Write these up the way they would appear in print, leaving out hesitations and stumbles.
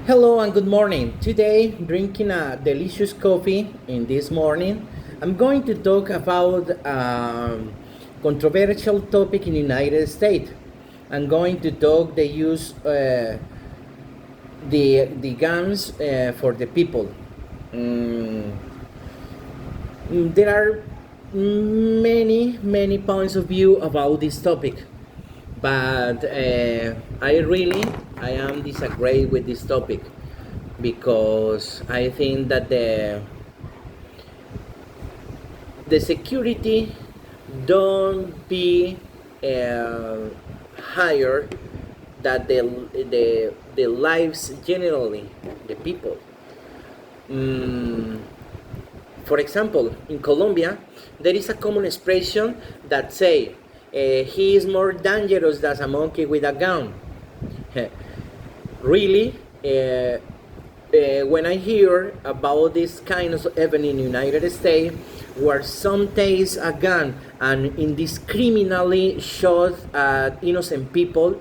Hello and good morning. Today, drinking a delicious coffee in this morning, I'm going to talk about a controversial topic in the United States. I'm going to talk the use the guns for the people. Mm, there are many points of view about this topic, but I am disagree with this topic because I think that the security don't be uh, higher that the lives generally the people. Mm, for example, in Colombia, there is a common expression that say he is more dangerous than a monkey with a gun. Really, when I hear about this kind of event in the United States, where some takes a gun and indiscriminately shot at innocent people,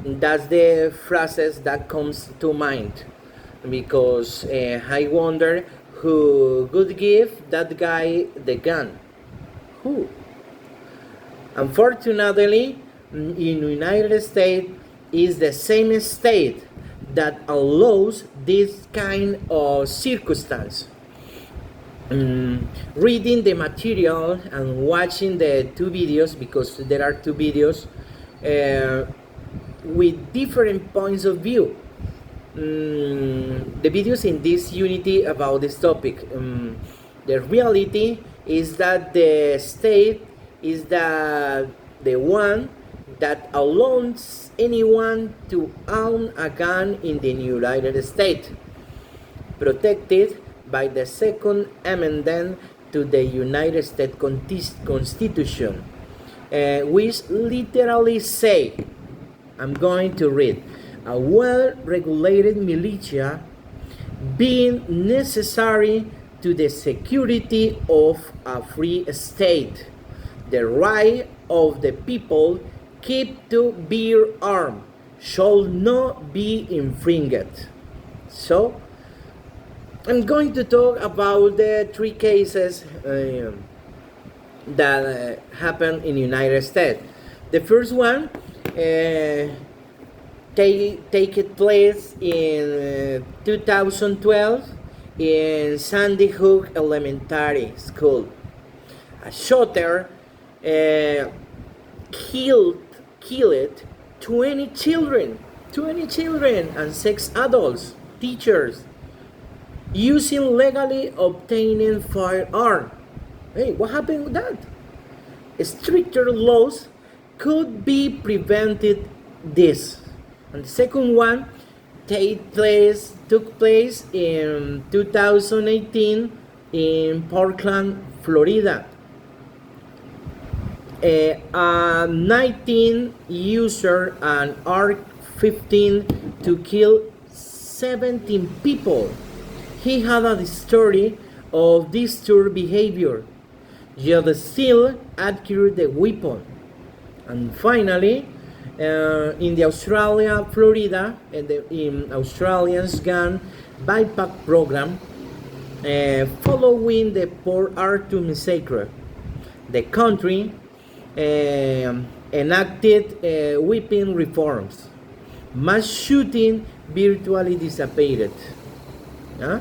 that's the phrases that comes to mind. Because I wonder who would give that guy the gun. Who? Unfortunately, in the United States is the same state that allows this kind of circumstance. Reading the material and watching the two videos, because there are two videos uh, with different points of view. The videos in this unity about this topic. The reality is that the state is the one that allows anyone to own a gun in the United States, protected by the Second Amendment to the United States Constitution, which literally say, I'm going to read, a well-regulated militia being necessary to the security of a free state, the right of the people keep to bear arms shall not be infringed. So, I'm going to talk about the three cases that happened in the United States. The first one take place in 2012 in Sandy Hook Elementary School. A shooter uh, killed 20 children and 6 adults, teachers, using legally obtaining firearm. Hey, what happened with that? Stricter laws could be prevented this. And the second one took place in 2018 in Parkland, Florida. A 19 user an AR-15 to kill 17 people. He had a history of disturbed behavior, yet still acquired the weapon. And finally, in the Australia, Florida, in Australians gun buyback program, following the Port Arthur massacre, the country enacted weapon reforms. Mass shooting virtually disappeared. Huh?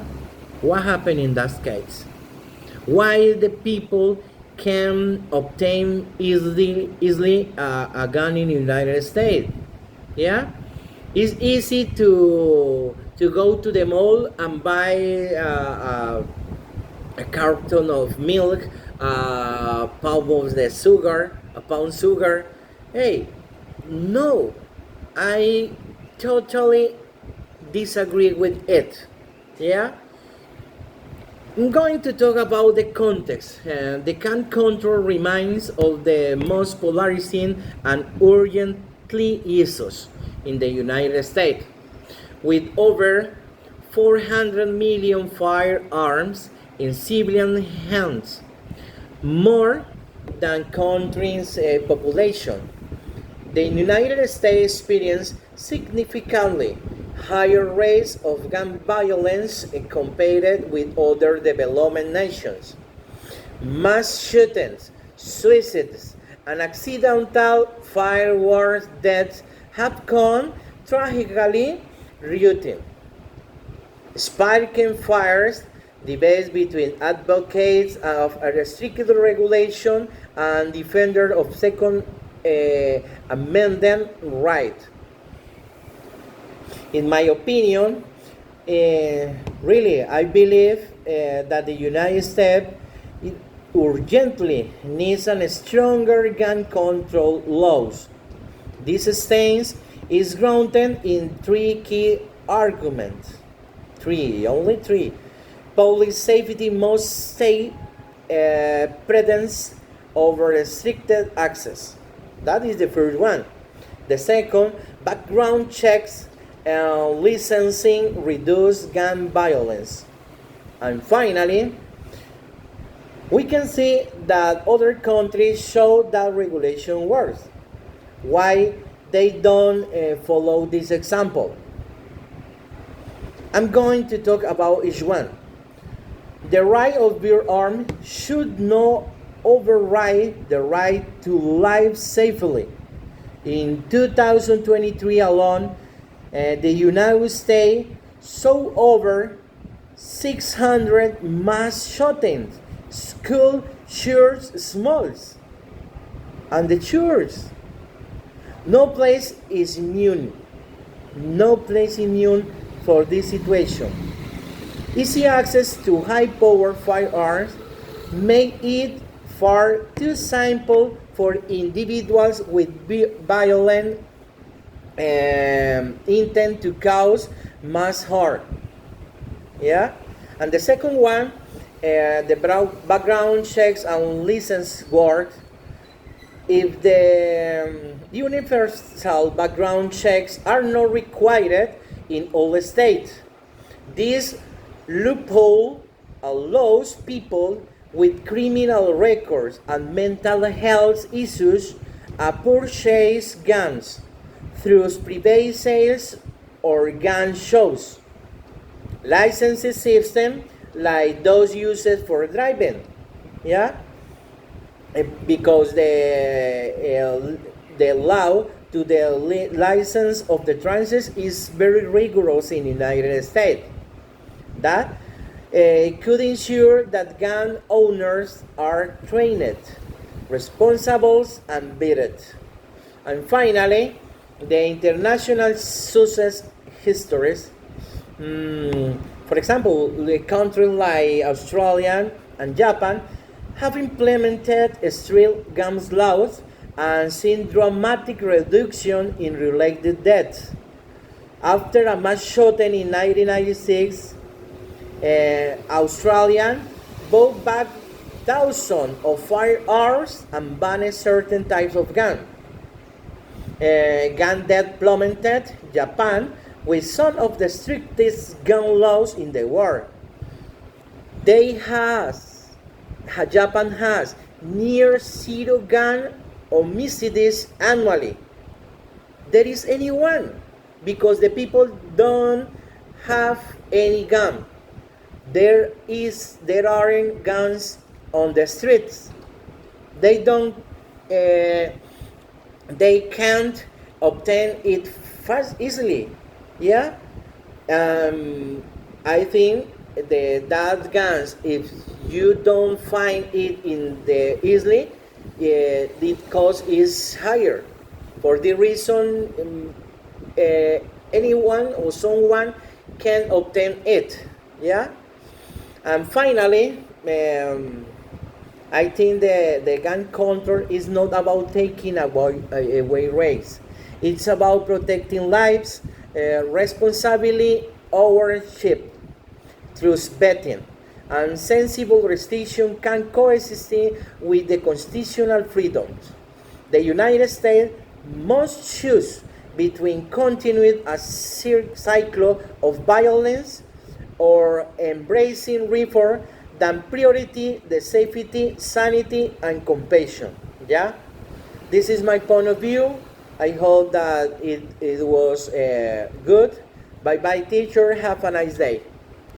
What happened in that case? Why the people can obtain easily a gun in the United States? Yeah, it's easy to go to the mall and buy a carton of milk, a pound of the sugar, a pound sugar. Hey, no, I totally disagree with it. Yeah, I'm going to talk about the context. The gun control remains of the most polarizing and urgently issues in the United States, with over 400 million firearms in civilian hands, more than country's population. The United States experienced significantly higher rates of gun violence compared with other developed nations. Mass shootings, suicides, and accidental firearms deaths have gone tragically routine. Sparking fires debates between advocates of a restricted regulation and defenders of Second Amendment right. In my opinion, really, I believe that the United States urgently needs a stronger gun control laws. This stance is grounded in three key arguments. Only three. Public safety must stay precedence over restricted access. That is the first one. The second, background checks and licensing reduce gun violence. And finally, we can see that other countries show that regulation works. Why they don't follow this example? I'm going to talk about each one. The right of bear arms should not override the right to live safely. In 2023 alone, the United States saw over 600 mass shootings, school shootings, malls, and the church. No place is immune. No place immune for this situation. Easy access to high-power firearms make it far too simple for individuals with violent intent to cause mass harm. Yeah, and the second one, the background checks and license work. If the universal background checks are not required in all states, this loophole allows people with criminal records and mental health issues to purchase guns through private sales or gun shows. Licensing system like those used for driving, yeah, because the law to the license of the transit is very rigorous in the United States. That could ensure that gun owners are trained, responsible, and vetted. And finally, the international success histories. For example, the countries like Australia and Japan have implemented strict guns laws and seen dramatic reduction in related deaths. After a mass shooting in 1996, Australia bought back thousands of firearms and banned certain types of guns. Gun death plummeted. Japan, with some of the strictest gun laws in the world. Japan has near zero gun homicides annually. There is anyone because the people don't have any gun. There aren't guns on the streets. They can't obtain it easily. Yeah, I think that guns, if you don't find it in the easily, the cost is higher. For the reason, anyone or someone can obtain it. Yeah, and finally, I think the gun control is not about taking away race. It's about protecting lives. Responsibly ownership through vetting and sensible restriction can coexist with the constitutional freedoms. The United States must choose between continuing a cycle of violence or embracing reform than priority the safety, sanity, and compassion. Yeah, this is my point of view. I hope that it was good Bye bye, teacher. Have a nice day.